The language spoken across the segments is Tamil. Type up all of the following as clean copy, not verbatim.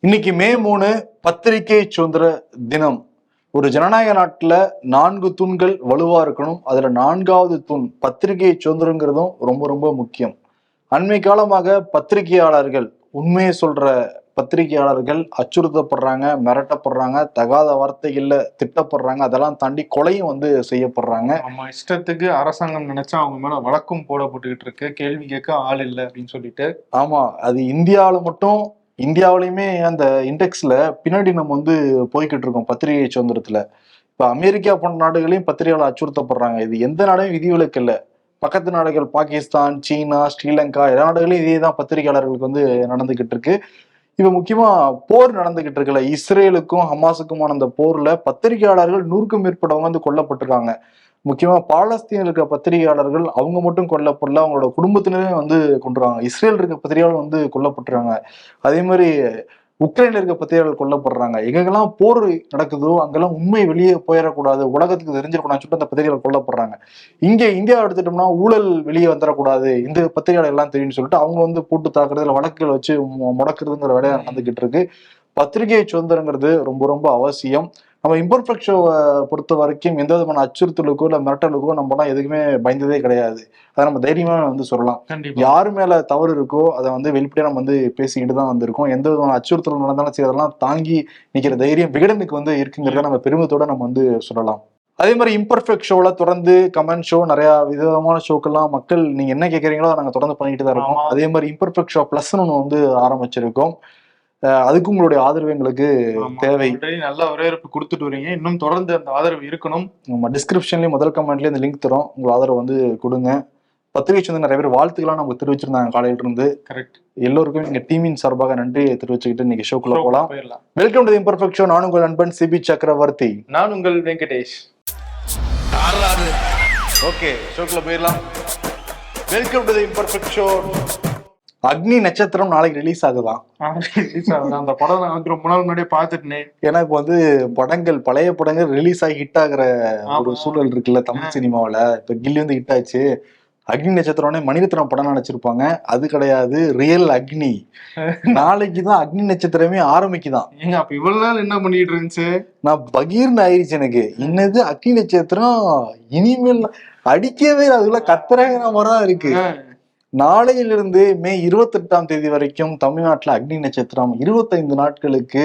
இன்னைக்கு மே 3 பத்திரிகை சுதந்திர தினம். ஒரு ஜனநாயக நாட்டுல 4 தூண்கள் வலுவா இருக்கணும். அதுல 4வது தூண் பத்திரிகை சுதந்திரங்கிறதும் ரொம்ப ரொம்ப முக்கியம். அண்மை காலமாக பத்திரிகையாளர்கள், உண்மையை சொல்ற பத்திரிகையாளர்கள் அச்சுறுத்தப்படுறாங்க, மிரட்டப்படுறாங்க, தகாத வார்த்தைகள்ல திட்டப்படுறாங்க, அதெல்லாம் தாண்டி கொலையும் செய்யப்படுறாங்க. நம்ம இஷ்டத்துக்கு அரசாங்கம் நினைச்சா அவங்க மேல வழக்கும் போடப்பட்டுக்கிட்டு இருக்கு, கேள்வி கேட்க ஆள் இல்லை அப்படின்னு சொல்லிட்டு. ஆமா, அது இந்தியாவிலையுமே அந்த இண்டெக்ஸ்ல பின்னாடி நம்ம போய்கிட்டு இருக்கோம் பத்திரிகை சுதந்திரத்துல. இப்ப அமெரிக்கா போன்ற நாடுகளையும் பத்திரிகையாளர் அச்சுறுத்தப்படுறாங்க. இது எந்த நாடையும் விதிவிலக்கு இல்லை. பக்கத்து நாடுகள் பாகிஸ்தான், சீனா, ஸ்ரீலங்கா எல்லா நாடுகளையும் இதே தான் பத்திரிகையாளர்களுக்கு நடந்துகிட்டு இருக்கு. இப்ப முக்கியமா போர் நடந்துகிட்டு இருக்குல்ல, இஸ்ரேலுக்கும் ஹமாஸுக்குமான அந்த போர்ல பத்திரிகையாளர்கள் 100க்கும் மேற்பட்டவங்க கொல்லப்பட்டிருக்காங்க. முக்கியமா பாலஸ்தீனில் இருக்க பத்திரிகையாளர்கள் அவங்க மட்டும் கொல்லப்படல, அவங்களோட குடும்பத்தினரே கொண்டுறாங்க. இஸ்ரேல் இருக்க பத்திரிகையாளர்கள் கொல்லப்பட்டுறாங்க. அதே மாதிரி உக்ரைன்ல இருக்க பத்திரிகையாளர்கள் கொல்லப்படுறாங்க. எங்கெல்லாம் போர் நடக்குதோ அங்கெல்லாம் உண்மை வெளியே போயிடக்கூடாது, உலகத்துக்கு தெரிஞ்சிடக்கூடாதுன்னு சொல்லிட்டு அந்த பத்திரிகையாளர் கொல்லப்படுறாங்க. இங்க இந்தியா எடுத்துட்டோம்னா ஊழல் வெளியே வந்துடக்கூடாது, இந்த பத்திரிகையாளர் எல்லாம் தெரியும்னு சொல்லிட்டு அவங்க போட்டு தாக்குறதுல வழக்குகள் வச்சு முடக்குறதுங்கிற வேலையை நடந்துகிட்டு இருக்கு. பத்திரிகை சுதந்திரங்கிறது ரொம்ப ரொம்ப அவசியம். நம்ம இம்பர்ஃபெக்ட் ஷோவை பொறுத்த வரைக்கும் எந்த விதமான அச்சுறுத்தலுக்கோ இல்லை மிரட்டலுக்கோ நம்மலாம் எதுக்குமே பயந்ததே கிடையாது. அதை நம்ம தைரியமா சொல்லலாம். யாரு மேல தவறு இருக்கோ அதை வெளிப்படையா நம்ம பேசிக்கிட்டு தான் வந்திருக்கோம். எந்த விதமான அச்சுறுத்தல் நடந்தாலும் சரி அதெல்லாம் தாங்கி நிக்கிற தைரியம் விகடனுக்கு இருக்குங்கிறத நம்ம பெருமிதத்தோட நம்ம சொல்லலாம். அதே மாதிரி இம்பர்ஃபெக்ட் ஷோல தொடர்ந்து கமெண்ட் ஷோ, நிறைய விதமான ஷோக்கெல்லாம் மக்கள் நீங்க என்ன கேட்கறீங்களோ நாங்க தொடர்ந்து பண்ணிட்டு தான் இருக்கோம். அதே மாதிரி இம்பர்ஃபெக்ட் ஷோ பிளஸ்ன்னு ஒன்று ஆரம்பிச்சிருக்கோம். அதுக்கும் உங்களுடைய ஆதரவு எங்களுக்கு தேவை. நல்ல வரவேற்பு கொடுத்துட்டு வரீங்க, இன்னும் தொடர்ந்து அந்த ஆதரவு இருக்கணும். நம்ம டிஸ்கிரிப்ஷன்லயும் முதல் கமெண்ட்லயும் இந்த லிங்க் தரோம், உங்க ஆதரவு கொடுங்க. பத்திரிகை சுதந்திரம் நிறைய பேர் வாழ்த்துக்கெல்லாம் நமக்கு தெரிவிச்சிருந்தாங்க காலையில இருந்து. கரெக்ட். எல்லோருக்கும் எங்க டீமின் சார்பாக நன்றி தெரிவிச்சுக்கிட்டு இன்னைக்கு ஷோக்குள்ள போலாம். Welcome to the imperfect show. நான் உங்கள் நண்பன் சிபி சக்கரவர்த்தி. நான் உங்கள் வெங்கடேஷ். ஓகே, ஷோக்குள்ள போயிடலாம். Welcome to the imperfect show. அக்னி நட்சத்திரம் நாளைக்கு ரிலீஸ் ஆகுதான். அந்த படம் நான் ரொம்ப நாள் முன்னாடியே பாத்துட்டேன். ஏன்னா இப்ப படங்கள், பழைய படங்கள் ரிலீஸ் ஆகி ஹிட் ஆகுற ஒரு சூழல் இருக்குல்ல தமிழ் சினிமாவில. இப்ப கில்லி ஹிட் ஆச்சு. அக்னி நட்சத்திரம்னே மணிரத்னம் படம் நினைச்சிருப்பாங்க, அது கிடையாது, ரியல் அக்னி. நாளைக்குதான் அக்னி நட்சத்திரமே ஆரம்பிக்குதான். ஏங்க அப்ப இவ்வளவு நாள் என்ன பண்ணிட்டு இருந்துச்சு? நான் பகீர்னு ஆயிடுச்சு எனக்கு. இன்னது அக்னி நட்சத்திரம் இனிமேல் அடிக்கவே அதுக்குள்ள கத்துறங்கிற மாதிரிதான் இருக்கு. நாளையிலிருந்து மே 28ஆம் தேதி வரைக்கும் தமிழ்நாட்டுல அக்னி நட்சத்திரம் 25 நாட்களுக்கு.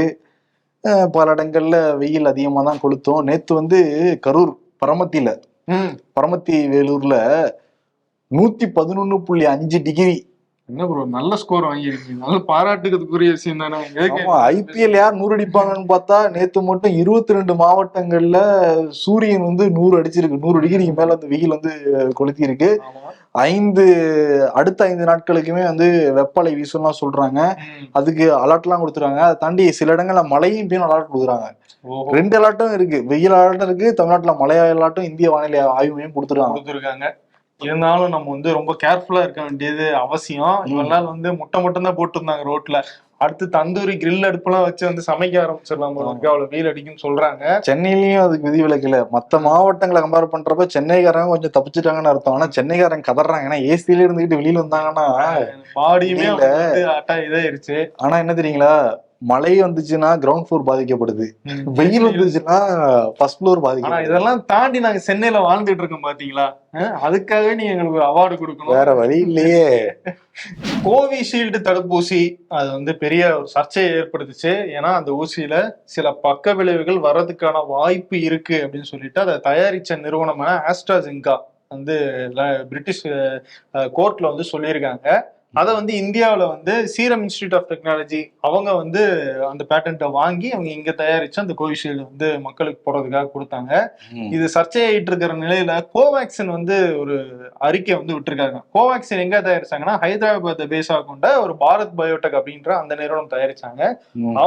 பல இடங்கள்ல வெயில் அதிகமா தான் கொளுத்தும். நேத்து கரூர் பரமத்தி வேலூர்ல 111.5 டிகிரி. என்ன ப்ரோ, நல்ல ஸ்கோர் வாங்கிருக்கீங்க, நல்ல பாராட்டுக்கிறதுக்குரிய விஷயம் தானே. ஐபிஎல் யார் 100 அடிப்பாங்கன்னு பார்த்தா நேத்து மட்டும் 22 மாவட்டங்கள்ல சூரியன் 100 அடிச்சிருக்கு. 100 டிகிரிக்கு மேல அந்த வெயில் கொளுத்தி இருக்கு. அடுத்த 5 நாட்களுக்குமே வெப்பலை வீசும்லாம் சொல்றாங்க. அதுக்கு அலர்ட் எல்லாம் கொடுத்துருவாங்க. அதை தாண்டி சில இடங்கள்ல மழையும் பெய்யும் அலர்ட் கொடுக்குறாங்க. 2 அலர்ட்டும் இருக்கு, வெயில் அலர்ட்டும் இருக்கு, தமிழ்நாட்டுல மழை அலர்ட்டும் இந்திய வானிலை ஆய்வு மையம் கொடுத்துருக்காங்க. இருந்தாலும் நம்ம ரொம்ப கேர்ஃபுல்லா இருக்க வேண்டியது அவசியம். இவெல்லாம் முட்டை மட்டும் தான் போட்டு இருந்தாங்க ரோட்ல. அடுத்து தந்தூரி கிரில் அடுப்பெல்லாம் வச்சு சமைக்க ஆரம்பிச்சிடலாம். அவ்வளவு வெயில் அடிக்குன்னு சொல்றாங்க. சென்னையிலயும் அதுக்கு விதிவிலக்கு இல்ல. மத்த மாவட்டங்களை கம்பேர் பண்றப்ப சென்னைக்காரங்க கொஞ்சம் தப்பிச்சுட்டாங்கன்னு அர்த்தம். ஆனா சென்னைக்காரங்க கதறாங்க, ஏன்னா ஏசியில இருந்துகிட்டு வெளியில வந்தாங்கன்னா பாடியுமே இதாயிருச்சு. ஆனா என்ன தெரியுங்களா, மழை வந்துச்சுன்னா கிரவுண்ட் ஃப்ளோர் பாதிக்கப்படுது, வெயில் வந்துச்சுன்னா ஃபர்ஸ்ட் ஃப்ளோர் பாதிக்கப்படுது. இதெல்லாம் தாண்டி நாங்க சென்னையில வாழ்ந்துட்டு இருக்கோம் பாத்தீங்களா. அதுக்காகவே நீங்க எங்களுக்கு ஒரு அவார்டு கொடுக்கணும், வேற வழி இல்லையே. கோவிஷீல்டு தடுப்பூசி அது பெரிய ஒரு சர்ச்சையை ஏற்படுத்துச்சு. ஏன்னா அந்த ஊசியில சில பக்க விளைவுகள் வர்றதுக்கான வாய்ப்பு இருக்கு அப்படின்னு சொல்லிட்டு அதை தயாரிச்ச நிறுவனமான ஆஸ்ட்ராஜென்கா பிரிட்டிஷ் கோர்ட்ல சொல்லியிருக்காங்க. அதை இந்தியாவில சீரம் இன்ஸ்டிடியூட் ஆஃப் டெக்னாலஜி அவங்க அந்த பேட்டன்ட்டை வாங்கி அவங்க இங்க தயாரிச்சு அந்த கோவிஷீல்டு மக்களுக்கு போடுறதுக்காக கொடுத்தாங்க. இது சர்ச்சையாயிட்டு இருக்கிற நிலையில கோவேக்சின் ஒரு அறிக்கை விட்டுருக்காங்க. கோவேக்சின் எங்க தயாரிச்சாங்கன்னா ஹைதராபாத் பேஸா கொண்ட ஒரு பாரத் பயோடெக் அப்படின்ற அந்த நிறுவனம் தயாரிச்சாங்க.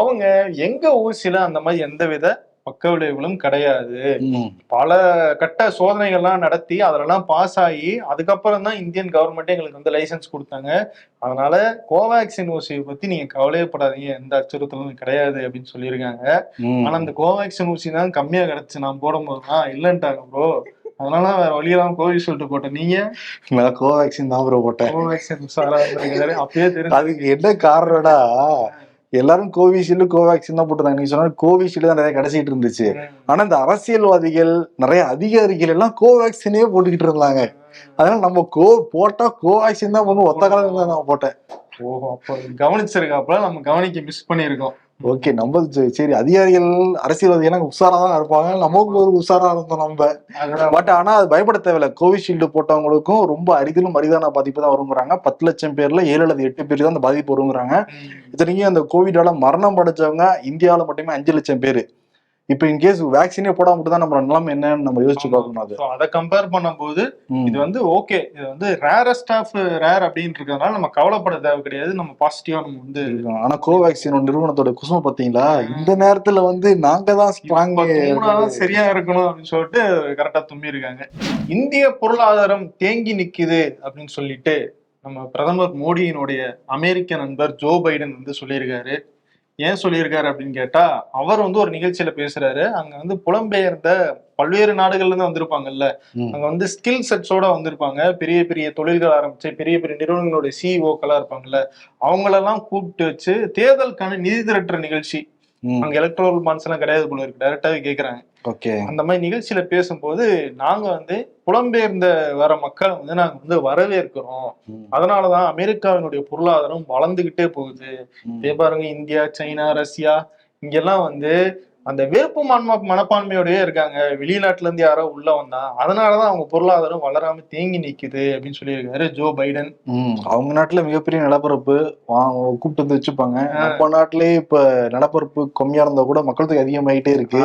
அவங்க எங்க ஊசியில அந்த மாதிரி எந்தவித பக்க விளைவுகளும் கிடையாது. பல கட்ட சோதனைகள்லாம் நடத்தி அதெல்லாம் பாஸ் ஆகி அதுக்கப்புறம் தான் இந்தியன் கவர்மெண்ட் எங்களுக்கு லைசன்ஸ் கொடுத்தாங்க. அதனால கோவேக்சின் ஊசியை பத்தி நீங்க கவலையப்படாதீங்க, எந்த அச்சுறுத்தலும் கிடையாது அப்படின்னு சொல்லியிருக்காங்க. ஆனா அந்த கோவேக்சின் ஊசி தான் கம்மியா கிடைச்சு நான் போடும்போதுதான் இல்லன்ட்டாங்க ப்ரோ. அதனால வேற வழியெல்லாம் கோவிஷீல்டு போட்டேன். நீங்க? நான் கோவேக்சின் தான் ப்ரோ போட்டேன். கோவேக்சின் அப்பயே தெரியும். அதுக்கு என்ன காரணம்னா, எல்லாரும் கோவிஷீல்டு கோவேக்சின் தான் போட்டுருந்தாங்க. நீங்க சொன்ன கோவிஷீல்டு தான் நிறைய கிடைச்சிட்டு இருந்துச்சு. ஆனா இந்த அரசியல்வாதிகள் நிறைய அதிகாரிகள் எல்லாம் கோவேக்சினே போட்டுக்கிட்டு இருந்தாங்க. அதனால நம்ம போட்டா கோவேக்சின் தான் போகணும், ஒத்த காலம் தான் நான் போட்டேன். ஓஹோ, அப்போ கவனிச்சிருக்காப்புல, நம்ம கவனிக்க மிஸ் பண்ணிருக்கோம். ஓகே, நம்ம சரி அதிகாரிகள் அரசியல்வாதிகள் உஷாரா தான் இருப்பாங்க, நமக்கு ஒரு உஷாரா இருந்தோம் நம்ம. பட் ஆனா அது பயப்பட தேவையில்ல. கோவிஷீல்டு போட்டவங்களுக்கும் ரொம்ப அரிதிலும் அரிதான பாதிப்பு தான் வருங்கிறாங்க. 10 லட்சம் பேர்ல 7 அல்லது 8 பேர் தான் அந்த பாதிப்பு வருங்கிறாங்க. இத்தனைக்கும் அந்த கோவிடால மரணம் அடைஞ்சவங்க இந்தியாவில மட்டுமே 5 லட்சம் பேரு. இப்ப இன்கேஸ் வேக்சினே போடாம மட்டும் தான் நம்ம நிலைமை என்னன்னு நம்ம யோசிச்சு பார்க்கணும். அதை கம்பேர் பண்ணும்போது இது வந்து ஓகே, இது வந்து ரேரஸ்ட் ஆஃப் ரேர் அப்படின்னு இருக்கிறதுனால நம்ம கவலைப்பட தேவை கிடையாது. நம்ம பாசிட்டிவா நம்ம வந்து. ஆனா கோவேக்சின் நிறுவனத்தோட குசும பாத்தீங்களா, இந்த நேரத்துல வந்து நாங்க தான் ஸ்ட்ராங் சரியா இருக்கணும் அப்படின்னு சொல்லிட்டு கரெக்டா தும்பி இருக்காங்க. இந்திய பொருளாதாரம் தேங்கி நிக்குது அப்படின்னு சொல்லிட்டு நம்ம பிரதமர் மோடியினுடைய அமெரிக்க நண்பர் ஜோ பைடன் வந்து சொல்லியிருக்காரு. ஏன் சொல்லியிருக்காரு அப்படின்னு கேட்டா, அவர் வந்து ஒரு நிகழ்ச்சியில பேசுறாரு. அங்க வந்து புலம்பெயர்ந்த பல்வேறு நாடுகள்ல இருந்து வந்திருப்பாங்கல்ல, அங்க வந்து ஸ்கில் செட்ஸோட வந்திருப்பாங்க. பெரிய பெரிய தொழில்கள் ஆரம்பிச்சு பெரிய பெரிய நிறுவனங்களுடைய சிஇஓக்களா இருப்பாங்கல்ல, அவங்களெல்லாம் கூப்பிட்டு வச்சு தேர்தலுக்கான நிதி திரட்டுற நிகழ்ச்சி. அங்க எலக்ட்ரல் பாண்ட்ஸ் எல்லாம் கிடையாது போல இருக்கு, டைரக்டாவே கேக்குறாங்க. அந்த மாதிரி நிகழ்ச்சியில பேசும்போது நாங்க வந்து புலம்பெயர்ந்த வர மக்களை வந்து நாங்க வந்து வரவேற்கிறோம். அதனாலதான் அமெரிக்காவினுடைய பொருளாதாரம் வளர்ந்துகிட்டே போகுது. இதே பாருங்க, இந்தியா, சைனா, ரஷ்யா இங்கெல்லாம் வந்து அந்த வெறுப்பு மனப்பான்மையோடய இருக்காங்க. வெளிநாட்டுல இருந்து யாரோ உள்ள வந்தா அதனாலதான் அவங்க பொருளாதாரம் வளராம தேங்கி நிக்குது அப்படின்னு சொல்லியிருக்காரு ஜோ பைடன். அவங்க நாட்டுல மிகப்பெரிய நிலப்பரப்பு கூப்பிட்டு வந்து வச்சுப்பாங்க. நம்ம நாட்டிலேயே இப்ப நிலப்பரப்பு கம்மியா இருந்தா கூட மக்கள் தொகை அதிகமாயிட்டே இருக்கு.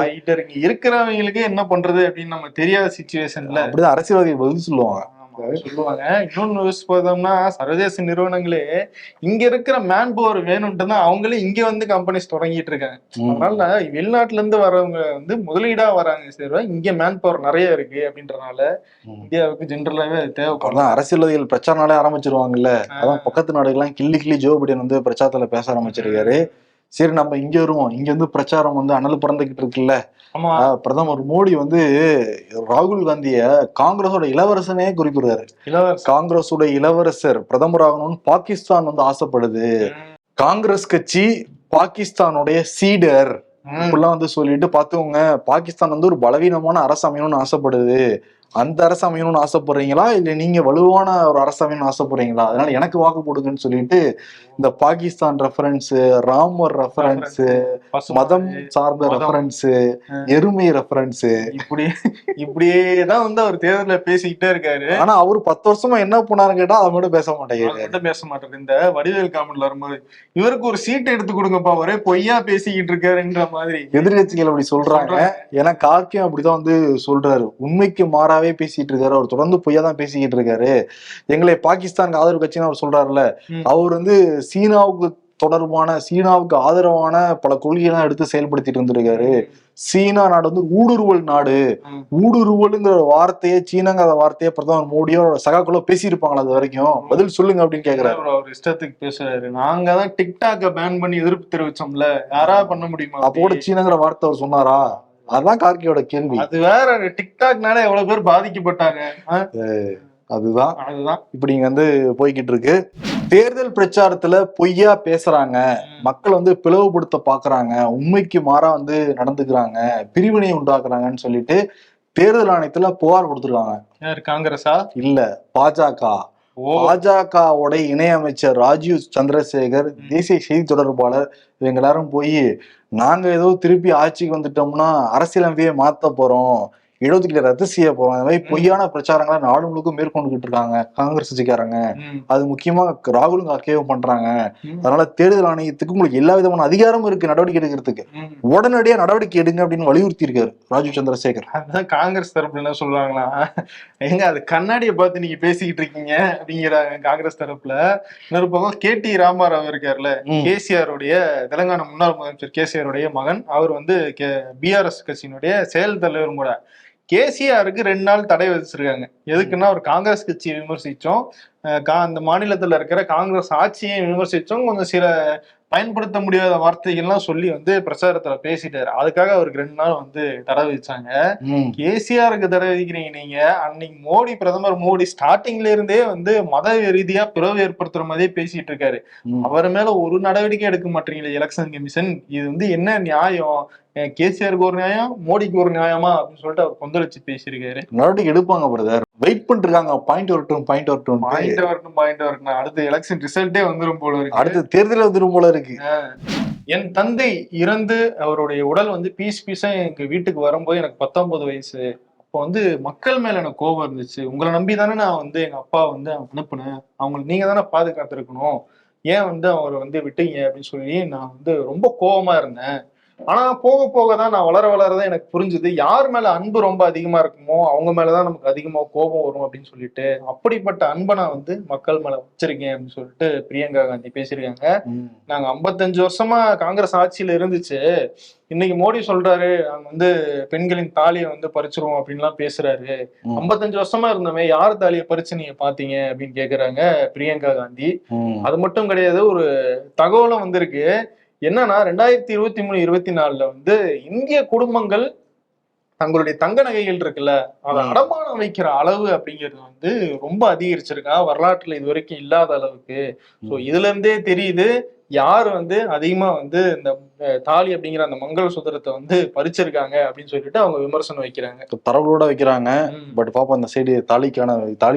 இருக்கிறவங்களுக்கு என்ன பண்றது அப்படின்னு நம்ம தெரியாத சிச்சுவேஷன்ல அப்படிதான் அரசியல்வாதிகள் பதில் சொல்லுவாங்க. இன்னொன்னு யோசிச்சு பார்த்தோம்னா, சர்வதேச நிறுவனங்களே இங்க இருக்கிற மேன் பவர் வேணும்ட்டு தான் அவங்களே இங்க வந்து கம்பெனிஸ் தொடங்கிட்டு இருக்காங்க. அதனால வெளிநாட்டுல இருந்து வரவங்க வந்து முதலீடா வராங்க. சரி, இங்க மேன் பவர் நிறைய இருக்கு அப்படின்றதுனால இந்தியாவுக்கு ஜென்ரலாவே தேவைப்படும். அரசியல்வாதிகள் பிரச்சாரனாலே ஆரம்பிச்சிருவாங்கல்ல, அதான் பக்கத்து நாடுகள்லாம் கிள்ளி ஜோ பைடன் வந்து பிரச்சாரத்துல பேச ஆரம்பிச்சிருக்காரு. சரி, நம்ம இங்க வருவோம். இங்க வந்து பிரச்சாரம் வந்து அனல் பறந்துகிட்டு இருக்குல்ல. பிரதமர் மோடி வந்து ராகுல் காந்திய காங்கிரஸோட இளவரசனே குறிப்பிடுறாரு. காங்கிரஸோட இளவரசர் பிரதமர் ஆகணும்னு பாகிஸ்தான் வந்து ஆசைப்படுது. காங்கிரஸ் கட்சி பாகிஸ்தானுடைய சீடர் இப்படிலாம் வந்து சொல்லிட்டு பாத்துக்கோங்க, பாகிஸ்தான் வந்து ஒரு பலவீனமான அரசு அமையணும்னு ஆசைப்படுது. அந்த அரசு அமையணும்னு ஆசைப்படுறீங்களா, இல்ல நீங்க வலுவான ஒரு அரசு அமையணும்னு ஆசைப்படுறீங்களா, அதனால எனக்கு வாக்கு போடுங்கன்னு சொல்லிட்டு இந்த பாகிஸ்தான் ரெஃபரன்ஸ், ராமர் ரெஃபரன்ஸ், மதம் சார்ந்த ரெஃபரன்ஸ், எருமை ரெஃபரன்ஸ், இப்படியேதான் வந்து அவர் தேர்தல பேசிக்கிட்டே இருக்காரு. ஆனா அவரு 10 வருஷமா என்ன பண்ணாரு கேட்டா அதை மட்டும் பேச மாட்டேங்கிறாரு. இந்த வடிவேல் காமெண்ட்ல வரும்போது இவருக்கு ஒரு சீட் எடுத்து கொடுங்கப்பா, ஒரே பொய்யா பேசிக்கிட்டு இருக்காருன்ற மாதிரி எதிர்கட்சிகள் அப்படி சொல்றாங்க. ஏன்னா கார்கே அப்படிதான் வந்து சொல்றாரு, உண்மைக்கு மாறா பேசிட்டு இருக்காரு. அவர் தொடர்ந்து பொய்யா தான் பேசிக்கிட்டு இருக்காரு. எங்களை பாகிஸ்தானுக்கு ஆதரவு கட்சின்னு அவர் சொல்றாருல்ல, அவர் வந்து சீனாவுக்கு ஆதரவான பல கொள்கைகள்லாம் எடுத்து செயல்படுத்திட்டு இருந்திருக்காரு. சீனா நாடு வந்து ஊடுருவல் நாடு. ஊடுருவல்ங்கிற வார்த்தையை, சீனாங்கிற வார்த்தையை பிரதமர் மோடியோ சகாக்களோ பேசியிருப்பாங்களா அது வரைக்கும்? பதில் சொல்லுங்க அப்படின்னு கேக்குறாரு. அவர் இஷ்டத்துக்கு பேசுறாரு. நாங்க தான் டிக்டாக்க பேன் பண்ணி எதிர்ப்பு தெரிவிச்சோம்ல, யாரா பண்ண முடியுமா? அப்போட சீனாங்கிற வார்த்தை அவர் சொன்னாரா? அதான் கார்கியோட கேள்வி. அது வேற, டிக்டாக்னால எவ்வளவு பேர் பாதிக்கப்பட்டாங்க. அதுதான் இப்படி இங்க வந்து போய்கிட்டு இருக்கு. தேர்தல் பிரச்சாரத்துல பொய்யா பேசுறாங்க, மக்கள் வந்து பிளவுபடுத்த பாக்குறாங்க, உண்மைக்கு மாறா வந்து நடந்துக்கிறாங்க, பிரிவினை உண்டாக்குறாங்கன்னு சொல்லிட்டு தேர்தல் ஆணையத்துல புகார் கொடுத்துருக்காங்க. காங்கிரஸா? இல்ல, பாஜக. பாஜகவோட இணையமைச்சர் ராஜீவ் சந்திரசேகர், தேசிய செய்தி தொடர்பாளர், இவங்க எல்லாரும் போய் நாங்க ஏதோ திருப்பி ஆட்சிக்கு வந்துட்டோம்னா அரசியலமைப்பையே மாத்த போறோம், இடஒதுக்கீடு ரத்து செய்ய போறோம், இந்த மாதிரி பொய்யான பிரச்சாரங்களை நாடு முழுக்க மேற்கொண்டுகிட்டு இருக்காங்க காங்கிரஸ் கட்சிக்காரங்க. அது முக்கியமா ராகுல் கார்கேவும் பண்றாங்க. அதனால தேர்தல் ஆணையத்துக்கு உங்களுக்கு எல்லா விதமான அதிகாரமும் இருக்கு நடவடிக்கை எடுக்கிறதுக்கு, உடனடியா நடவடிக்கை எடுங்க அப்படின்னு வலியுறுத்தி இருக்காரு ராஜீவ் சந்திரசேகர். அதுதான் காங்கிரஸ் தரப்புல என்ன சொல்றாங்களா, எங்க அது கண்ணாடியை பார்த்து நீங்க பேசிக்கிட்டு இருக்கீங்க அப்படிங்கிறாங்க காங்கிரஸ் தரப்புல. இன்னொரு பக்கம் KT ராமாராவ் இருக்காருல்ல, கேசிஆருடைய தெலுங்கானா முன்னாள் முதலமைச்சர் கேசிஆருடைய மகன், அவர் வந்து BRS கட்சியினுடைய செயல் தலைவரும் கூட. கேசிஆருக்கு 2 நாள் தடை விதிச்சிருக்காங்க. எதுக்குன்னா, ஒரு காங்கிரஸ் கட்சியை விமர்சிச்சோம், அந்த மாநிலத்துல இருக்கிற காங்கிரஸ் ஆட்சியை விமர்சிச்சோம், கொஞ்சம் சில பயன்படுத்த முடியாத வார்த்தைகள்லாம் சொல்லி வந்து பிரச்சாரத்துல பேசிட்டாரு. அதுக்காக அவருக்கு 2 நாள் வந்து தடை விதிச்சாங்க. கேசிஆருக்கு தடை விதிக்கிறீங்க நீங்க. அன்னைக்கு பிரதமர் மோடி ஸ்டார்டிங்ல இருந்தே வந்து மத ரீதியா பிளவு ஏற்படுத்துற மாதிரியே பேசிட்டு இருக்காரு. அவர் மேல ஒரு நடவடிக்கை எடுக்க மாட்டீங்களே எலெக்ஷன் கமிஷன், இது வந்து என்ன நியாயம்? கேசிஆருக்கு ஒரு நியாயம், மோடிக்கு ஒரு நியாயமா அப்படின்னு சொல்லிட்டு அவர் கொந்தளிச்சு பேசியிருக்காரு. நடவடிக்கை எடுப்பாங்க பிரதர், வெயிட் பண்ணிருக்காங்க. பாயிண்ட் வரட்டும். அடுத்த எலெக்ஷன் ரிசல்ட்டே வந்துரும் போல இருக்கு. அடுத்த தேர்தல் வந்துரும் போல இருக்கு. என் தந்தை இறந்து அவருடைய உடல் வந்து பீஸா எங்க வீட்டுக்கு வரும்போது எனக்கு 19 வயசு. அப்போ வந்து மக்கள் மேல எனக்கு கோபம் இருந்துச்சு. உங்களை நம்பி தானே நான் வந்து எங்க அப்பா வந்து அனுப்புனேன். அவங்களுக்கு நீங்க தானே பாதுகாத்திருக்கணும். ஏன் வந்து அவரை வந்து விட்டீங்க அப்படின்னு சொல்லி நான் வந்து ரொம்ப கோபமா இருந்தேன். ஆனா போக போக தான் நான் வளரதான் எனக்கு புரிஞ்சுது, யார் மேல அன்பு ரொம்ப அதிகமா இருக்குமோ அவங்க மேலதான் நமக்கு அதிகமா கோபம் வரும் அப்படின்னு சொல்லிட்டு, அப்படிப்பட்ட அன்பை நான் வந்து மக்கள் மேல வச்சிருக்கேன் அப்படின்னு சொல்லிட்டு பிரியங்கா காந்தி பேசியிருக்காங்க. நாங்க 55 வருஷமா காங்கிரஸ் ஆட்சியில இருந்துச்சு, இன்னைக்கு மோடி சொல்றாரு நாங்க வந்து பெண்களின் தாலியை வந்து பறிச்சிருவோம் அப்படின்லாம் பேசுறாரு. 55 வருஷமா இருந்தோமே, யார் தாலியை பறிச்சு நீங்க பாத்தீங்க அப்படின்னு கேக்குறாங்க பிரியங்கா காந்தி. அது மட்டும் கிடையாது, ஒரு தகவலும் வந்திருக்கு. என்னன்னா 2023-24 வந்து இந்திய குடும்பங்கள் தங்களுடைய தங்க நகைகள் இருக்குல்ல, அதை அடமானம் வைக்கிற அளவு அப்படிங்கிறது வந்து ரொம்ப அதிகரிச்சிருக்கா, வரலாற்றுல இது வரைக்கும் இல்லாத அளவுக்கு. சோ இதுல இருந்தே தெரியுது யார் வந்து அதிகமா வந்து இந்த தாலி அப்படிங்கிற அந்த மங்கள சூத்திரத்தை வந்து பறிச்சிருக்காங்க அப்படின்னு சொல்லிட்டு அவங்க விமர்சனம் வைக்கிறாங்க, தரவுகளோட வைக்கிறாங்க. பட் பாப்பா அந்த சைடு தாலி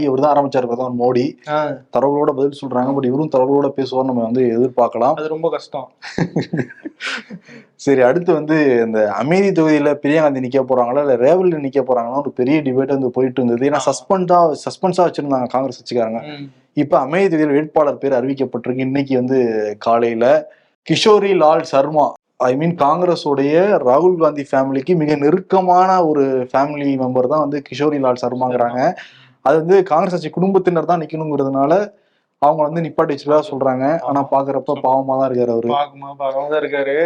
இவர் தான் ஆரம்பிச்சாரு பிரதமர் மோடி, தரவுகளோட பதில் சொல்றாங்க. பட் இவரும் தரவுகளோட பேசுவார் நம்ம வந்து எதிர்பார்க்கலாம். அது ரொம்ப கஷ்டம். சரி, அடுத்து வந்து இந்த அமேதி தொகுதியில பிரியங்காந்தி நிக்க போறாங்களா இல்ல ரேவல் நிக்க போறாங்கன்னா ஒரு பெரிய டிபேட் வந்து போயிட்டு இருந்தது. ஏன்னா சஸ்பென்ஸா வச்சிருந்தாங்க காங்கிரஸ் கட்சிக்காரங்க. இப்ப அமேதி தொகுதியில் வேட்பாளர் பேர் அறிவிக்கப்பட்டிருக்கு. இன்னைக்கு வந்து காலையில கிஷோரி லால் சர்மா, காங்கிரஸ் உடைய ராகுல் காந்தி ஃபேமிலிக்கு மிக நெருக்கமான ஒரு ஃபேமிலி மெம்பர் தான் வந்து கிஷோரி லால் சர்மாங்கிறாங்க. அது வந்து காங்கிரஸ் கட்சி குடும்பத்தினர் தான் நிக்கணுங்கிறதுனால அவங்க வந்து நிப்பாட்டி வச்சுதான் சொல்றாங்க. ஆனா பாக்குறப்ப பாவமா தான் இருக்காரு அவரு. பாவமா தான் இருக்காரு.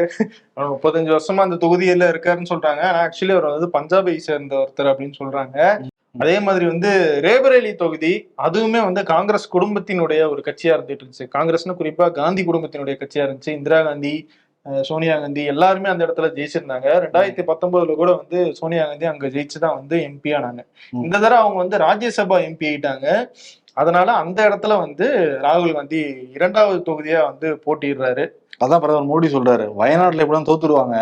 35 வருஷமா அந்த தொகுதியில இருக்காருன்னு சொல்றாங்க. ஆனா ஆக்சுவலி அவர் வந்து பஞ்சாபை சேர்ந்த ஒருத்தர் அப்படின்னு சொல்றாங்க. அதே மாதிரி வந்து ரேபரேலி தொகுதி, அதுவுமே வந்து காங்கிரஸ் குடும்பத்தினுடைய ஒரு கட்சியா இருந்துட்டு இருந்துச்சு. காங்கிரஸ்னு குறிப்பா காந்தி குடும்பத்தினுடைய கட்சியா இருந்துச்சு. இந்திரா காந்தி, சோனியா காந்தி எல்லாருமே அந்த இடத்துல ஜெயிச்சிருந்தாங்க. 2019 கூட வந்து சோனியா காந்தி அங்க ஜெயிச்சுதான் வந்து எம்பி ஆனாங்க. இந்த தடவை அவங்க வந்து ராஜ்யசபா எம்பி ஆயிட்டாங்க. அதனால அந்த இடத்துல வந்து ராகுல் காந்தி 2வது தொகுதியா வந்து போட்டிடுறாரு. அதான் பிரதமர் மோடி சொல்றாரு, வயநாட்டுல எப்படிதான் தோத்துருவாங்க,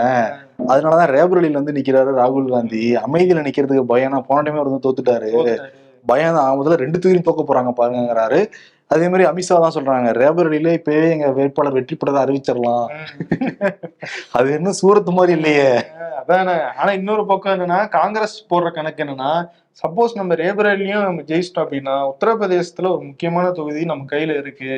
அதனாலதான் ரேபரேலியில வந்து நிக்கிறாரு ராகுல் காந்தி. அமைதியில நிக்கிறதுக்கு பயம், போன டைமே அவர் வந்து தோத்துட்டாரு, பயம் தான். முதல்ல 2 தொகுதியும் தோக்க போறாங்க பாருங்கிறாரு. அதே மாதிரி அமித்ஷா தான் சொல்றாங்க, ரேபரேலியில இப்பவே எங்க வேட்பாளர் வெற்றி பெற்றதா அறிவிச்சிடலாம். அது என்ன சூரத்து மாதிரி இல்லையே. அதானே. ஆனா இன்னொரு பக்கம் என்னன்னா, காங்கிரஸ் போடுற கணக்கு என்னன்னா, சப்போஸ் நம்ம ரேபரேலியும் நம்ம ஜெயிச்சிட்டோம் அப்படின்னா உத்தரப்பிரதேசத்துல ஒரு முக்கியமான தொகுதி நம்ம கையில இருக்கு.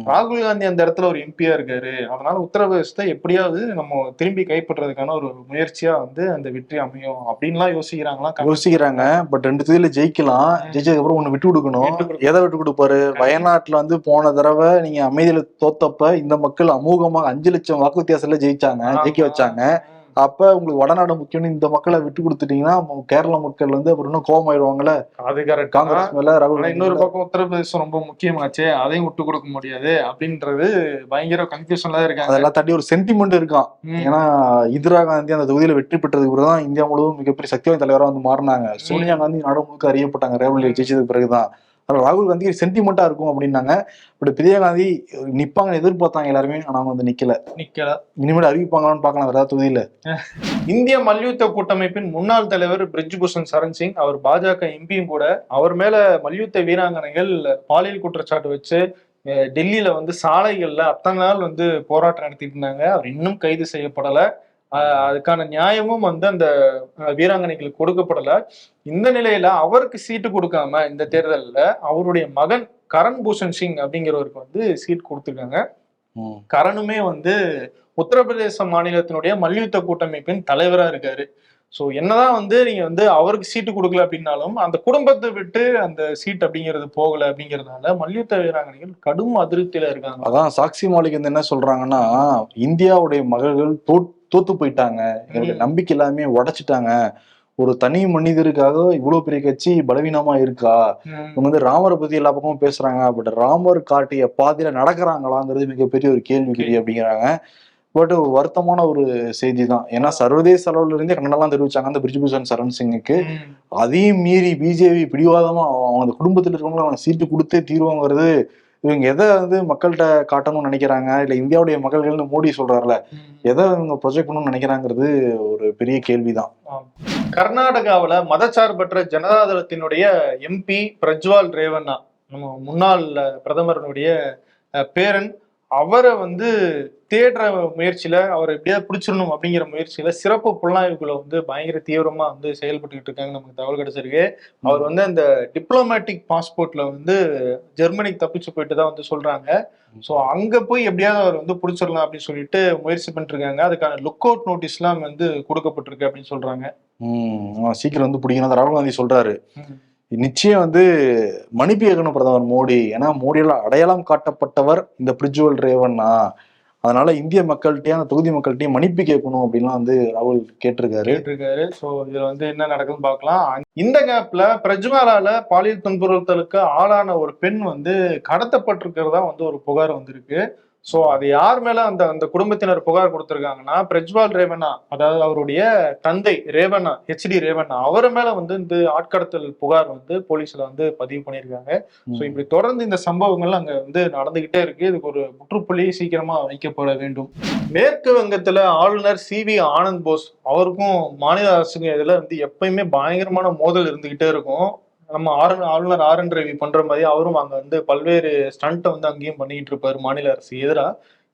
ராகுல் காந்தி அந்த இடத்துல ஒரு எம்பியா இருக்காரு. அதனால உத்தரப்பிரதேசத்தை எப்படியாவது நம்ம திரும்பி கைப்பற்றதுக்கான ஒரு முயற்சியா வந்து அந்த வெற்றி அமையும் அப்படின்லாம் யோசிக்கிறாங்க. பட் 2 தொகுதியில ஜெயிக்கலாம். ஜெயிச்சதுக்கு அப்புறம் ஒண்ணு விட்டு கொடுக்கணும். எதை விட்டு கொடுப்பாரு? வயநாட்டுல வந்து போன தடவை நீங்க அமைதியில தோத்தப்ப இந்த மக்கள் அமோகமாக 5 லட்சம் வாக்கு வித்தியாசத்துல ஜெயிக்க வச்சாங்க. அப்ப உங்களுக்கு வடநாடு முக்கியம்னு இந்த மக்களை விட்டு கொடுத்துட்டீங்கன்னா கேரள மக்கள் வந்து அப்புறம் இன்னும் கோபம் ஆயிடுவாங்கல்ல. அது கரெக்ட். காங்கிரஸ் மேல ராகுல். இன்னொரு பக்கம் உத்தரப்பிரதேசம் ரொம்ப முக்கியமாச்சு, அதையும் விட்டு கொடுக்க முடியாது அப்படின்றது பயங்கர கன்ஃபியூஷன்ல இருக்காங்க. அதெல்லாம் தாண்டி ஒரு சென்டிமெண்ட் இருக்கான். ஏன்னா இந்திரா காந்தி அந்த தொகுதியில வெற்றி பெற்றதுக்கு பிறகுதான் இந்தியா முழுவதும் மிகப்பெரிய சக்தி வாய்ந்த தலைவராக வந்து மாறினாங்க. சோனியா காந்தி நாடு முழுக்க அறியப்பட்டாங்க ரேவலில் ஜெயிச்சதுக்கு பிறகுதான். ராகுல் காந்தி சென்டிமெண்டா இருக்கும் அப்படின்னாங்க. பட் பிரியங்கா காந்தி நிப்பாங்கன்னு எதிர்பார்த்தாங்க எல்லாருமே, ஆனா வந்து நிக்கல. இனிமேல் அறிவிப்பாங்களான்னு பாக்கலாம் வேற தொகுதியில. இந்திய மல்யுத்த கூட்டமைப்பின் முன்னாள் தலைவர் பிரிஜ்பூஷன் சரண் சிங், அவர் பாஜக எம்பியும் கூட, அவர் மேல மல்யுத்த வீராங்கனைகள் பாலியல் குற்றச்சாட்டு வச்சு டெல்லியில வந்து சாலைகள்ல அத்தனை நாள் வந்து போராட்டம் நடத்திட்டு இருந்தாங்க. அவர் இன்னும் கைது செய்யப்படல. அதுக்கான நியாயமும் வந்து அந்த வீராங்கனைகளுக்கு கொடுக்கப்படல. இந்த நிலையில அவருக்கு சீட்டு கொடுக்காம இந்த தேர்தலில் அவருடைய மகன் கரண் பூஷன் சிங் அப்படிங்கிறவருக்கு வந்து சீட் கொடுத்துருக்காங்க. கரணுமே வந்து உத்தரப்பிரதேச மாநிலத்தினுடைய மல்யுத்த கூட்டமைப்பின் தலைவரா இருக்காரு. சோ என்னதான் வந்து நீங்க வந்து அவருக்கு சீட்டு கொடுக்கல அப்படின்னாலும் அந்த குடும்பத்தை விட்டு அந்த சீட் அப்படிங்கிறது போகல அப்படிங்கறதுனால மல்யுத்த வீராங்கனைகள் கடும் அதிருப்தியில இருக்காங்க. அதான் சாக்சி மாலிக் வந்து என்ன சொல்றாங்கன்னா, இந்தியாவுடைய மகள்கள் தோத்து போயிட்டாங்க, எங்களுடைய நம்பிக்கை எல்லாமே உடைச்சிட்டாங்க, ஒரு தனி மனிதருக்காக இவ்வளவு பெரிய கட்சி பலவீனமா இருக்கா? இவங்க வந்து ராமரை பத்தி எல்லா பக்கமும் பேசுறாங்க, பட் ராமர் காட்டிய பாதையில நடக்கிறாங்களாங்கிறது மிகப்பெரிய ஒரு கேள்விக்குறி அப்படிங்கிறாங்க. பட் வருத்தமான ஒரு செய்தி தான். ஏன்னா சர்வதேச அளவுல இருந்தே கண்டனம்லாம் தெரிவிச்சாங்க அந்த பிரிஜ்பூஷன் சரண் சிங்குக்கு. அதையும் மீறி பிஜேபி பிடிவாதமா அவங்க அந்த குடும்பத்தில் இருக்கவங்களும் அவங்க சீட்டு கொடுத்தே தீர்வாங்கிறது. இவங்க எதை வந்து மக்கள்கிட்ட காட்டணும்னு நினைக்கிறாங்க, இல்ல இந்தியாவுடைய மக்கள்கள்னு மோடி சொல்றாருல, எதை இவங்க ப்ரொஜெக்ட் பண்ணணும்னு நினைக்கிறாங்கிறது ஒரு பெரிய கேள்விதான். கர்நாடகாவில மதச்சார்பற்ற ஜனதாதளத்தினுடைய எம்பி பிரஜ்வால் ரேவண்ணா, நம்ம முன்னாள் பிரதமருடைய பேரன், அவரை வந்து தேடுற முயற்சியில, அவரை எப்படியாவது பிடிச்சிடணும் அப்படிங்கிற முயற்சியில சிறப்பு புலனாய்வுகளை வந்து பயங்கர தீவிரமா வந்து செயல்பட்டுக்கிட்டு இருக்காங்க. நமக்கு தகவல் கிடைச்சிருக்கு. அவர் வந்து அந்த டிப்ளமேட்டிக் பாஸ்போர்ட்ல வந்து ஜெர்மனிக்கு தப்பிச்சு போயிட்டு தான் வந்து சொல்றாங்க. சோ அங்க போய் எப்படியாவது அவர் வந்து பிடிச்சிடலாம் அப்படின்னு சொல்லிட்டு முயற்சி பண்ணிட்டு இருக்காங்க. அதுக்கான லுக் அவுட் நோட்டீஸ் எல்லாம் வந்து கொடுக்கப்பட்டிருக்கு அப்படின்னு சொல்றாங்க. சீக்கிரம் வந்து பிடிக்கணும் ராகுல் காந்தி சொல்றாரு. நிச்சயம் வந்து மன்னிப்பு கேட்கணும் பிரதமர் மோடி. ஏன்னா மோடியால அடையாளம் காட்டப்பட்டவர் இந்த பிரிஜ்வல் ரேவண்ணா. அதனால இந்திய மக்கள்கிட்டயும் அந்த தொகுதி மக்கள்கிட்டயும் மன்னிப்பு கேட்கணும் அப்படின்லாம் வந்து ராகுல் கேட்டிருக்காரு. சோ இதுல வந்து என்ன நடக்குதுன்னு பார்க்கலாம். இந்த கேப்ல பிரஜ்வாலால பாலியல் துன்புறுத்தலுக்கு ஆளான ஒரு பெண் வந்து கடத்தப்பட்டிருக்கிறதா வந்து ஒரு புகார் வந்திருக்கு. சோ அது யார் மேல அந்த அந்த குடும்பத்தினர் புகார் கொடுத்திருக்காங்கன்னா, பிரஜ்வால் ரேவண்ணா, அதாவது அவருடைய தந்தை ரேவண்ணா, HD ரேவண்ணா, அவர் மேல வந்து இந்த ஆட்கடத்தல் புகார் வந்து போலீஸ்ல வந்து பதிவு பண்ணியிருக்காங்க. சோ இப்படி தொடர்ந்து இந்த சம்பவங்கள் அங்க வந்து நடந்துகிட்டே இருக்கு. இதுக்கு ஒரு முற்றுப்புள்ளி சீக்கிரமா வைக்கப்பட வேண்டும். மேற்கு வங்கத்துல ஆளுநர் CV ஆனந்த் போஸ், அவருக்கும் மாநில அரசுக்கும் இதுல வந்து எப்பயுமே பயங்கரமான மோதல் இருந்துகிட்டே இருக்கும். நம்ம ஆளுநர் RN ரவி பண்ற மாதிரி அவரும் அங்க வந்து பல்வேறு ஸ்டண்ட் வந்து அங்கேயும் பண்ணிட்டு இருப்பாரு மாநில அரசு எதிரா.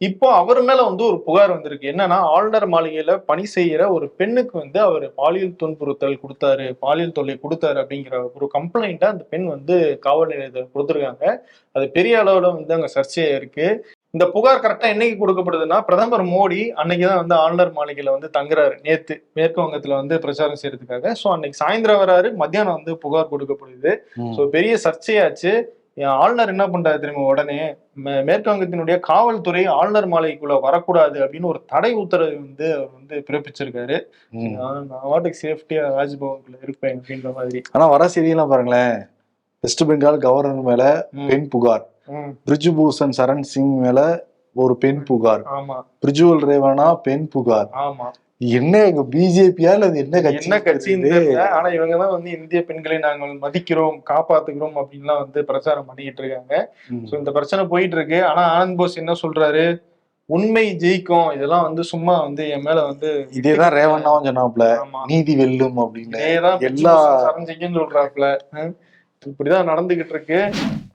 இப்போ அவர் மேல வந்து ஒரு புகார் வந்திருக்கு. என்னன்னா, ஆளுநர் மாளிகையில பணி செய்யற ஒரு பெண்ணுக்கு வந்து அவர் பாலியல் துன்புறுத்தல் கொடுத்தாரு, பாலியல் தொல்லை கொடுத்தாரு அப்படிங்கிற ஒரு கம்ப்ளைண்ட்டை அந்த பெண் வந்து காவல் நிலையத்தில் கொடுத்திருக்காங்க. அது பெரிய அளவுல வந்து அங்க சர்ச்சையா இருக்கு. இந்த புகார் கரெக்டா என்னைக்கு கொடுக்கப்படுதுன்னா, பிரதமர் மோடி அன்னைக்குதான் வந்து ஆளுநர் மாளிகையில வந்து தங்குறாரு. நேத்து மேற்கு வங்கத்துல வந்து பிரச்சாரம் செய்யறதுக்காக. சோ அன்னைக்கு சாயந்தரம் வராரு, மத்தியானம் வந்து புகார் கொடுக்கப்படுது. சோ பெரிய சர்ச்சையாச்சு. ஆளுநர் என்ன பண்றாரு தெரியுமா? உடனே மேற்கு வங்கத்தினுடைய காவல்துறை ஆளுநர் மாளிகைக்குள்ள வரக்கூடாது அப்படின்னு ஒரு தடை உத்தரவு வந்து அவர் வந்து பிறப்பிச்சிருக்காரு. நான் வாட்டுக்கு சேஃப்டியா ராஜ்பவனுக்குள்ள இருப்பேன் அப்படின்ற மாதிரி. ஆனா வர செய்தியெல்லாம் பாருங்களேன், வெஸ்ட் பெங்கால் கவர்னர் மேல பெண் புகார், பிரிஜ்பூஷன் சரண் சிங் மேல ஒரு பெண் புகார், பிரிஜ்வல் ரேவண்ணா பெண் புகார். என்ன பிஜேபியா இல்ல என்ன கட்சி? ஆனா இவங்கதான் வந்து இந்திய பெண்களை நாங்கள் மதிக்கிறோம், காப்பாத்துக்கிறோம் அப்படின்லாம் வந்து பிரச்சாரம் பண்ணிட்டு இருக்காங்க. சோ இந்த பிரச்சனை போயிட்டு இருக்கு. ஆனா ஆனந்த் போஸ் என்ன சொல்றாரு? உண்மை ஜெயிக்கும், இதெல்லாம் வந்து சும்மா வந்து என் மேல வந்து இதேதான் ரேவண்ணாவும் சொன்னாப்ல, நீதி வெல்லும் அப்படின்னு எல்லா சரஞ்சிக்குன்னு சொல்றாப்ல. இப்படிதான் நடந்துகிட்டு இருக்கு.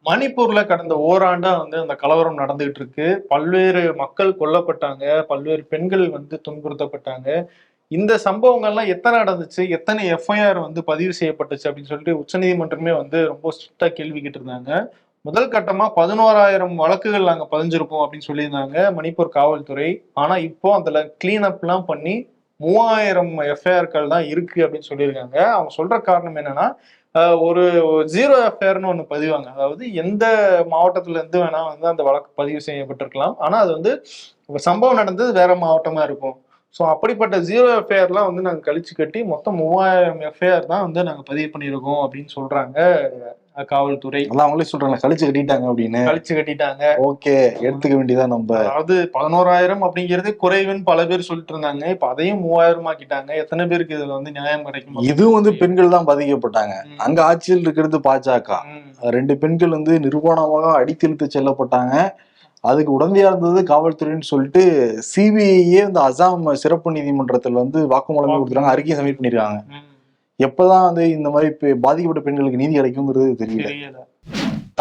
மணிப்பூர்ல கடந்த ஓராண்டா வந்து அந்த கலவரம் நடந்துகிட்டு இருக்கு. பல்வேறு மக்கள் கொல்லப்பட்டாங்க, பல்வேறு பெண்கள் வந்து துன்புறுத்தப்பட்டாங்க. இந்த சம்பவங்கள்லாம் எத்தனை நடந்துச்சு, எத்தனை FIR வந்து பதிவு செய்யப்பட்டுச்சு அப்படின்னு சொல்லிட்டு உச்சநீதிமன்றமே வந்து ரொம்ப ஸ்ட்ரிக்டா கேள்வி கேட்டு இருந்தாங்க. முதல் கட்டமா 11,000 வழக்குகள் நாங்க பதிஞ்சிருப்போம் அப்படின்னு சொல்லியிருந்தாங்க மணிப்பூர் காவல்துறை. ஆனா இப்போ அதுல கிளீன் அப் எல்லாம் பண்ணி 3,000 FIRக்கள் தான் இருக்கு அப்படின்னு சொல்லியிருக்காங்க. அவங்க சொல்ற காரணம் என்னன்னா, ஒரு 0 FIRன்னு ஒண்ணு பதிவாங்க. அதாவது எந்த மாவட்டத்துல இருந்து வேணா வந்து அந்த வழக்கு பதிவு செய்யப்பட்டிருக்கலாம். ஆனா அது வந்து சம்பவம் நடந்தது வேற மாவட்டமா இருக்கும். சோ அப்படிப்பட்ட 0 FIRலாம் வந்து நாங்க கழிச்சு கட்டி மொத்தம் 3,000 FIR தான் வந்து நாங்க பதிவு பண்ணியிருக்கோம் அப்படின்னு சொல்றாங்க காவல்துறை. அவங்களே சொல்றாங்க கழிச்சு கட்டிட்டாங்க அப்படின்னு. கழிச்சு கட்டிட்டாங்க. ஓகே, எடுத்துக்க வேண்டியதான் நம்ம. அதாவது 11,000 அப்படிங்கிறது குறைவுன்னு பல பேர் சொல்லிட்டு இருந்தாங்க. இப்ப அதையும் 3,000 ஆக்கிட்டாங்க. எத்தனை பேருக்கு இதுல வந்து நியாயம் கிடைக்கும்? இதுவும் வந்து பெண்கள் தான் பாதிக்கப்பட்டாங்க. அங்க ஆட்சியில் இருக்கிறது பாஜக. 2 பெண்கள் வந்து நிர்வாணமாக அடித்தெழுத்து செல்லப்பட்டாங்க. அதுக்கு உடந்தையா இருந்தது காவல்துறைன்னு சொல்லிட்டு CBIயே வந்து அசாம் சிறப்பு நீதிமன்றத்தில் வந்து வாக்குமூலமே கொடுத்துருக்காங்க, அறிக்கையை சப்மிட் பண்ணிருக்காங்க. எப்பதான் வந்து இந்த மாதிரி பாதிக்கப்பட்ட பெண்களுக்கு நீதி கிடைக்குங்கிறது தெரியல.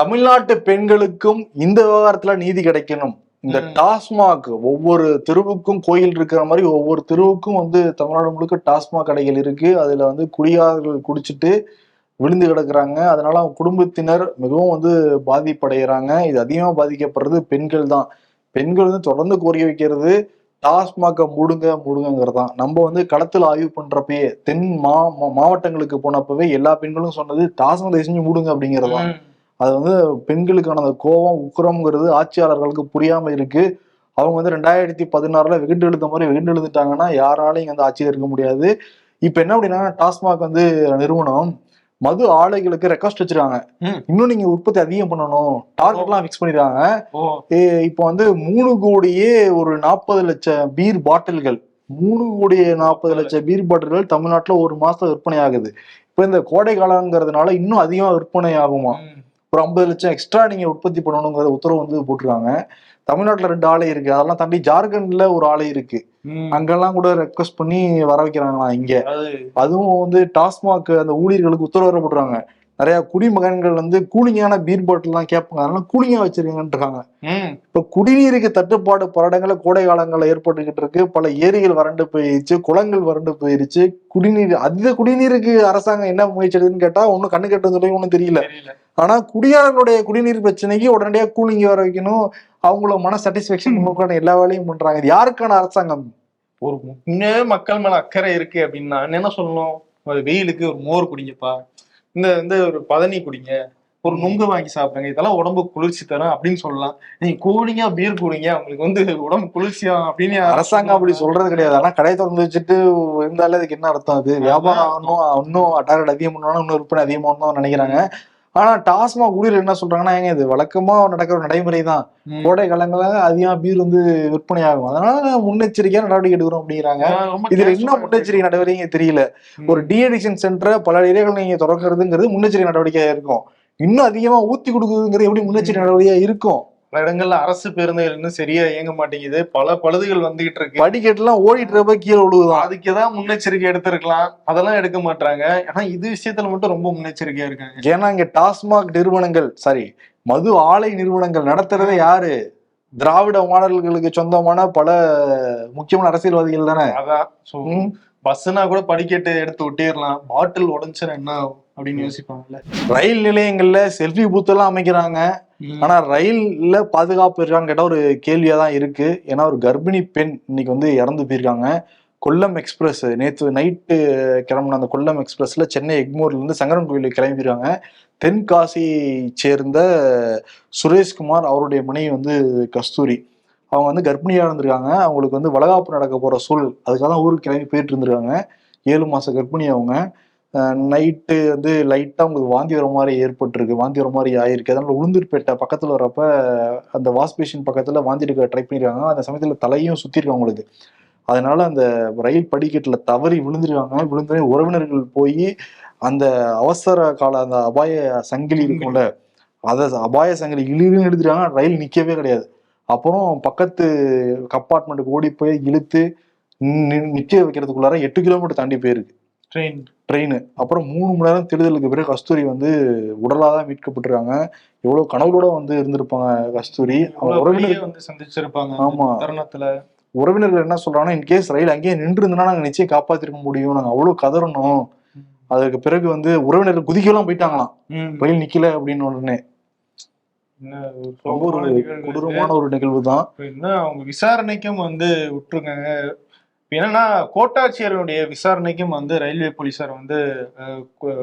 தமிழ்நாட்டு பெண்களுக்கும் இந்த விவகாரத்துல நீதி கிடைக்கணும். இந்த டாஸ்மாக் ஒவ்வொரு தெருவுக்கும் கோயில் இருக்கிற மாதிரி ஒவ்வொரு தெருவுக்கும் வந்து தமிழ்நாடு முழுக்க டாஸ்மாக் கடைகள் இருக்கு. அதுல வந்து குடியார்கள் குடிச்சிட்டு விழுந்து கிடக்குறாங்க. அதனால அவங்க குடும்பத்தினர் மிகவும் வந்து பாதிப்படைகிறாங்க. இது அதிகமா பாதிக்கப்படுறது பெண்கள் தான். பெண்கள் வந்து தொடர்ந்து கோரிக்கை வைக்கிறது டாஸ்மாக மூடுங்கிறதான். நம்ம வந்து களத்துல ஆய்வு பண்றப்பயே தென் மாவட்டங்களுக்கு போனப்பவே எல்லா பெண்களும் சொன்னது டாஸ்மாக தயவு செஞ்சு மூடுங்க அப்படிங்கறதுதான். அது வந்து பெண்களுக்கான அந்த கோபம் உக்கிரம்ங்கிறது ஆட்சியாளர்களுக்கு புரியாம இருக்கு. அவங்க வந்து 2016 வெகுண்டு எழுந்த மாதிரி வெகுண்டு எழுந்துட்டாங்கன்னா யாராலையும் அந்த ஆட்சியில் இருக்க முடியாது. இப்ப என்ன அப்படின்னா டாஸ்மாக் வந்து நிறுவனம் மது ஆலைகளுக்கு ரெக்வஸ்ட் வச்சிருக்காங்க, இன்னும் நீங்க உற்பத்தி அதிகம் பண்ணணும், டார்கெட் எல்லாம் ஃபிக்ஸ் பண்ணிருக்காங்க. இப்போ வந்து 3 கோடியே ஒரு 40 லட்சம் பீர் பாட்டில்கள் 3 கோடியே 40 லட்சம் பீர் பாட்டில்கள் தமிழ்நாட்டுல ஒரு மாசம் விற்பனை ஆகுது. இப்ப இந்த கோடை காலங்கிறதுனால இன்னும் அதிகமா விற்பனை ஆகுமா, ஒரு 50 லட்சம் எக்ஸ்ட்ரா நீங்க உற்பத்தி பண்ணணுங்கிற உத்தரவு வந்து போட்டிருக்காங்க. தமிழ்நாட்டுல 2 ஆலை இருக்கு, அதெல்லாம் தாண்டி ஜார்க்கண்ட்ல ஒரு ஆலை இருக்கு, அங்கெல்லாம் கூட ரெக்வஸ்ட் பண்ணி வர வைக்கிறாங்களா இங்க. அதுவும் வந்து டாஸ்மாக் அந்த ஊழியர்களுக்கு உத்தரவு போடுறாங்க, நிறைய குடிமகன்கள் வந்து கூலிங்கான பீர் பாட்டில் எல்லாம் கேட்பாங்க, அதனால கூலிங்கா வச்சிருக்காங்க. இப்ப குடிநீருக்கு தட்டுப்பாடு பல இடங்கள்ல கோடை காலங்கள்ல ஏற்பட்டுக்கிட்டு இருக்கு. பல ஏரிகள் வறண்டு போயிருச்சு, குளங்கள் வறண்டு போயிருச்சு. குடிநீர் அந்த குடிநீருக்கு அரசாங்கம் என்ன முயற்சி எடுக்குன்னு கேட்டா ஒன்னும் கண்ணு கட்டு சொல்லி ஒன்னும் தெரியல. ஆனா குடியாளர்களுடைய குடிநீர் பிரச்சனைக்கு உடனடியா கூலிங் வர வைக்கணும், அவங்கள மன சாட்டிஸ்பேக்ஷன் எல்லா வேலையும் பண்றாங்க. இது யாருக்கான அரசாங்கம்? ஒரு உண்மையாவே மக்கள் மேல அக்கறை இருக்கு அப்படின்னா என்ன சொல்லணும், வெயிலுக்கு ஒரு மோர் குடிங்கப்பா, இந்த ஒரு பதனி குடிங்க, ஒரு நுங்கு வாங்கி சாப்பிடுங்க, இதெல்லாம் உடம்பு குளிர்ச்சி தரும் அப்படின்னு சொல்லலாம். நீங்க கூலிங்கா பீர் குடிங்க, அவங்களுக்கு வந்து உடம்பு குளிர்ச்சியா அப்படின்னு அரசாங்கம் அப்படி சொல்றது கிடையாது. ஆனா கடை திறந்து வச்சுட்டு இருந்தாலே அதுக்கு என்ன அர்த்தம்? அது வியாபாரம் இன்னும் டார்கெட் அதிகம் பண்ணணும், இன்னும் விற்பனை அதிகமாகணும் நினைக்கிறாங்க. ஆனா டாஸ்மாக் ஊழியர் என்ன சொல்றாங்கன்னா, ஏங்க இது வழக்கமா நடக்கிற நடைமுறை தான், கோடை காலங்கள அதிகமா பீர் வந்து விற்பனை ஆகும், அதனால முன்னெச்சரிக்கையா நடவடிக்கை எடுக்கிறோம் அப்படிங்கிறாங்க. இதுல என்ன முன்னெச்சரிக்கை நடவடிக்கை தெரியல. ஒரு டிஅடிக்ஷன் சென்டரை பல இடங்கள் நீங்க திறக்கிறதுங்கிறது முன்னெச்சரிக்கை நடவடிக்கையா இருக்கும், இன்னும் அதிகமா ஊத்தி கொடுக்குறதுங்கிறது எப்படி முன்னெச்சரிக்கை நடவடிக்கையா இருக்கும்? பல இடங்கள்ல அரசு பேருந்துகள் இன்னும் சரியா இயங்க மாட்டேங்குது, பல பழுதுகள் வந்துகிட்டு இருக்கு, படிக்கட்டு எல்லாம் ஓடிட்டு இருப்ப கீழே விழுகுதான். அதுக்குதான் முன்னெச்சரிக்கை எடுத்திருக்கலாம், அதெல்லாம் எடுக்க மாட்டாங்க. ஆனா இது விஷயத்துல மட்டும் ரொம்ப முன்னெச்சரிக்கையா இருக்காங்க. ஏன்னா இங்க டாஸ்மாக் நிறுவனங்கள் மது ஆலை நிறுவனங்கள் நடத்துறதே யாரு? திராவிட மாடல்களுக்கு சொந்தமான பல முக்கியமான அரசியல்வாதிகள் தானே. அதான் பஸ்னா கூட படிக்கட்டு எடுத்து ஒட்டிடலாம், பாட்டில் உடஞ்சுன்னா என்ன ஆகும் அப்படின்னு யோசிப்பாங்கல்ல. ரயில் நிலையங்கள்ல செல்ஃபி பூத் எல்லாம் அமைக்கிறாங்க, ஆனா ரயில்ல பாதுகாப்பு இருக்கான்னு கேட்டா ஒரு கேள்வியாதான் இருக்கு. ஏன்னா ஒரு கர்ப்பிணி பெண் இன்னைக்கு வந்து இறந்து போயிருக்காங்க. கொல்லம் எக்ஸ்பிரஸ் நேற்று நைட்டு கிளம்புன அந்த கொல்லம் எக்ஸ்பிரஸ்ல சென்னை எக்மோர்ல இருந்து சங்கரன் கோயிலுக்கு கிளம்பிருக்காங்க. தென்காசி சேர்ந்த சுரேஷ்குமார், அவருடைய மனைவி வந்து கஸ்தூரி, அவங்க வந்து கர்ப்பிணியா இருந்திருக்காங்க. அவங்களுக்கு வந்து வளகாப்பு நடக்க போற சூழல், அதுக்காக தான் ஊருக்கு கிளம்பி போயிட்டு இருந்திருக்காங்க. 7 மாச கர்ப்பிணி அவங்க. நைட்டு வந்து லைட்டா அவங்களுக்கு வாந்தி வர மாதிரி ஏற்பட்டிருக்கு, வாந்தி வர மாதிரி ஆயிருக்கு. அதனால உளுந்தூர்பேட்டை பக்கத்துல வரப்ப அந்த வாஷ் பேஷன் பக்கத்துல வாந்தி எடுக்க ட்ரை பண்ணிருக்காங்க. அந்த சமயத்துல தலையும் சுத்திருக்கு அவங்களுக்கு. அதனால அந்த ரயில் படிக்கட்டுல தவறி விழுந்துருக்காங்க. விழுந்தே உறவினர்கள் போய் அந்த அவசர கால அந்த அபாய சங்கிலி இருக்கும்ல, அத அபாய சங்கிலி இழுன்னு எடுத்துட்டாங்க. ரயில் நிக்கவே கிடையாது. அப்புறம் பக்கத்து கம்பார்ட்மெண்ட்டுக்கு ஓடி போய் இழுத்து நிக்க வைக்கிறதுக்குள்ளார 8 கிலோமீட்டர் தாண்டி போயிருக்கு ட்ரெயின். அப்புறம் 3 மணி நேரம் தேடுதலுக்கு பிறகு கஸ்தூரி வந்து உடலாதான் மீட்கப்பட்டிருக்காங்க. எவ்வளவு கனவுகளோட வந்து இருந்திருப்பாங்க கஸ்தூரி. உறவினர் வந்து சந்திச்சிருப்பாங்க. ஆமா, தருணத்துல உறவினர்கள் என்ன சொல்றாங்கன்னா, இன்கேஸ் ரயில் அங்கேயே நின்று இருந்தனா நாங்க நிச்சயம் காப்பாத்திருக்க முடியும், நாங்க அவ்வளவு கதறணும். அதுக்கு பிறகு வந்து உறவினர்கள் குதிக்கலாம் போயிட்டாங்களாம், ரயில் நிக்கல அப்படின்னு. உடனே ஒரு கொடூரமான ஒரு நிகழ்வு தான். அவங்க விசாரணைக்கும் வந்து விட்டுருக்காங்க. என்னன்னா கோட்டாட்சியருடைய விசாரணைக்கும் வந்து ரயில்வே போலீசார் வந்து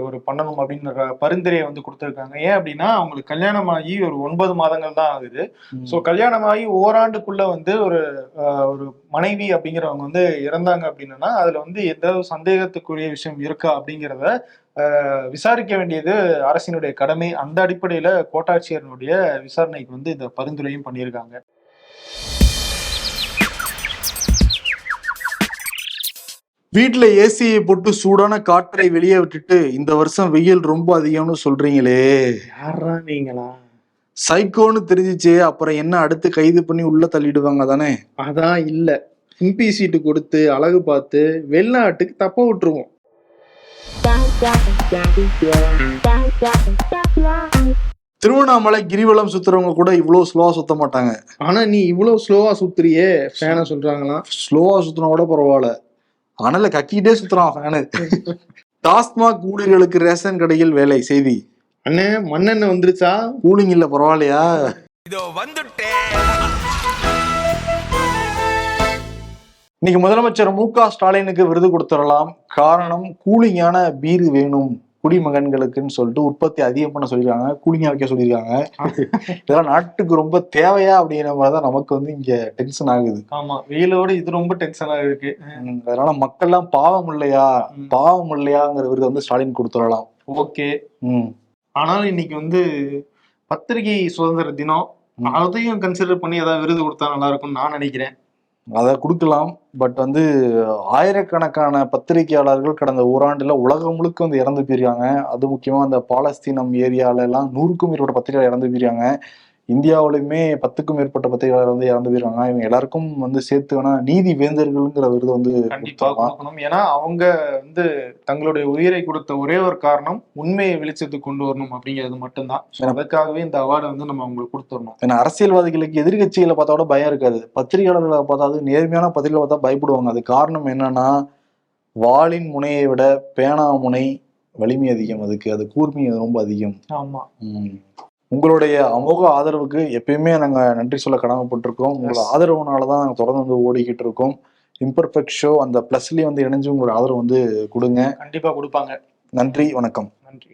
ஒரு பண்ணணும் அப்படின்ற பரிந்துரையை வந்து கொடுத்துருக்காங்க. ஏன் அப்படின்னா அவங்களுக்கு கல்யாணமாகி ஒரு 9 மாதங்கள் தான் ஆகுது. ஸோ கல்யாணமாகி ஓராண்டுக்குள்ள வந்து ஒரு மனைவி அப்படிங்கிறவங்க வந்து இறந்தாங்க அப்படின்னா அதுல வந்து ஏதாவது சந்தேகத்துக்குரிய விஷயம் இருக்கா அப்படிங்கிறத விசாரிக்க வேண்டியது அரசினுடைய கடமை. அந்த அடிப்படையில கோட்டாட்சியருடைய விசாரணைக்கு வந்து இந்த பரிந்துரையும் பண்ணியிருக்காங்க. வீட்டுல ஏசியை போட்டு சூடான காற்றை வெளியே விட்டுட்டு இந்த வருஷம் வெயில் ரொம்ப அதிகம்னு சொல்றீங்களே, யாரா நீங்களா? சைக்கோன்னு தெரிஞ்சிச்சு, அப்புறம் என்ன அடுத்து கைது பண்ணி உள்ள தள்ளிடுவாங்க தானே? அதான் இல்ல, எம்பி சீட்டு கொடுத்து அழகு பார்த்து வெளிநாட்டுக்கு தப்ப விட்டுருவோம். திருவண்ணாமலை கிரிவலம் சுத்துறவங்க கூட இவ்வளவு ஸ்லோவா சுத்த மாட்டாங்க. ஆனா நீ இவ்வளவு ஸ்லோவா சுத்துறியே, ஃபேனை சொல்றாங்களா? ஸ்லோவா சுத்தினா கூட பரவாயில்ல, ஆனால கக்கிட்டே சுத்துறான் ஃபேனு. டாஸ்மாக் ஊழியர்களுக்கு ரேஷன் கடையில் வேலை செய்தி. அண்ணே மண்ணெண்ணெய் வந்துருச்சா? கூலிங் இல்ல பரவாயில்லையா? இன்னைக்கு முதலமைச்சர் மு.க. ஸ்டாலினுக்கு விருது கொடுத்துடலாம். காரணம் கூலிங்கான பீர் வேணும், குடிமகன்களுக்குன்னு சொல்லிட்டு உற்பத்தி அதிகம் பண்ண சொல்லியிருக்காங்க, கூலிங்கா வைக்க சொல்லியிருக்காங்க. இதெல்லாம் நாட்டுக்கு ரொம்ப தேவையா அப்படிங்கிற மாதிரிதான் நமக்கு வந்து இங்க டென்ஷன் ஆகுது. ஆமா, வெயிலோட இது ரொம்ப டென்ஷனா இருக்கு. அதனால மக்கள்லாம் பாவம் இல்லையாங்கிற விருது வந்து ஸ்டாலின் கொடுத்துடலாம். ஓகே. ஆனாலும் இன்னைக்கு வந்து பத்திரிகை சுதந்திர தினம், அதையும் கன்சிடர் பண்ணி ஏதாவது விருது கொடுத்தா நல்லா இருக்கும்னு நான் நினைக்கிறேன். அதை கொடுக்கலாம். பட் வந்து ஆயிரக்கணக்கான பத்திரிகையாளர்கள் கடந்த ஓராண்டுல உலகம் முழுக்க வந்து இறந்து போயிருக்காங்க. அது முக்கியமா அந்த பாலஸ்தீனம் ஏரியால எல்லாம் 100க்கும் மேற்பட்ட பத்திரிகையாளர் இறந்து போயிருக்காங்க. இந்தியாவிலுமே 10க்கும் மேற்பட்ட பத்திரிகையாளர் வந்து இறந்து போயிருக்காங்க. இவங்க எல்லாருக்கும் வந்து சேர்த்து வேணா நீதி வேந்தர்கள்ங்கிற விருது வந்து கண்டிப்பா கொடுக்கணும். ஏன்னா அவங்க வந்து தங்களுடைய உயிரை கொடுத்த ஒரே ஒரு காரணம் உண்மையை வெளிச்சத்துக்கு கொண்டு வரணும் அப்படிங்கிறது மட்டும்தான். அதுக்காகவே இந்த அவார்டை வந்து நம்ம அவங்களுக்கு கொடுத்துடணும். ஏன்னா அரசியல்வாதிகளுக்கு எதிர்கட்சிகளை பார்த்தா கூட பயம் இருக்காது, பத்திரிகையாளர்களை பார்த்தா நேர்மையான பத்திரிகை பார்த்தா பயப்படுவாங்க. அது காரணம் என்னன்னா, வாளின் முனையை விட பேனா முனை வலிமை அதிகம், அது கூர்மை ரொம்ப அதிகம். ஆமா. உங்களுடைய அமோக ஆதரவுக்கு எப்பயுமே நாங்க நன்றி சொல்ல கடமைப்பட்டிருக்கோம். உங்களோட ஆதரவுனாலதான் நாங்க தொடர்ந்து வந்து ஓடிக்கிட்டு இருக்கோம். இம்பர்ஃபெக்ட் ஷோ அந்த பிளஸ்லயே வந்து இணைஞ்சு உங்களோட ஆதரவு வந்து கொடுங்க. கண்டிப்பா கொடுப்பாங்க. நன்றி, வணக்கம். நன்றி.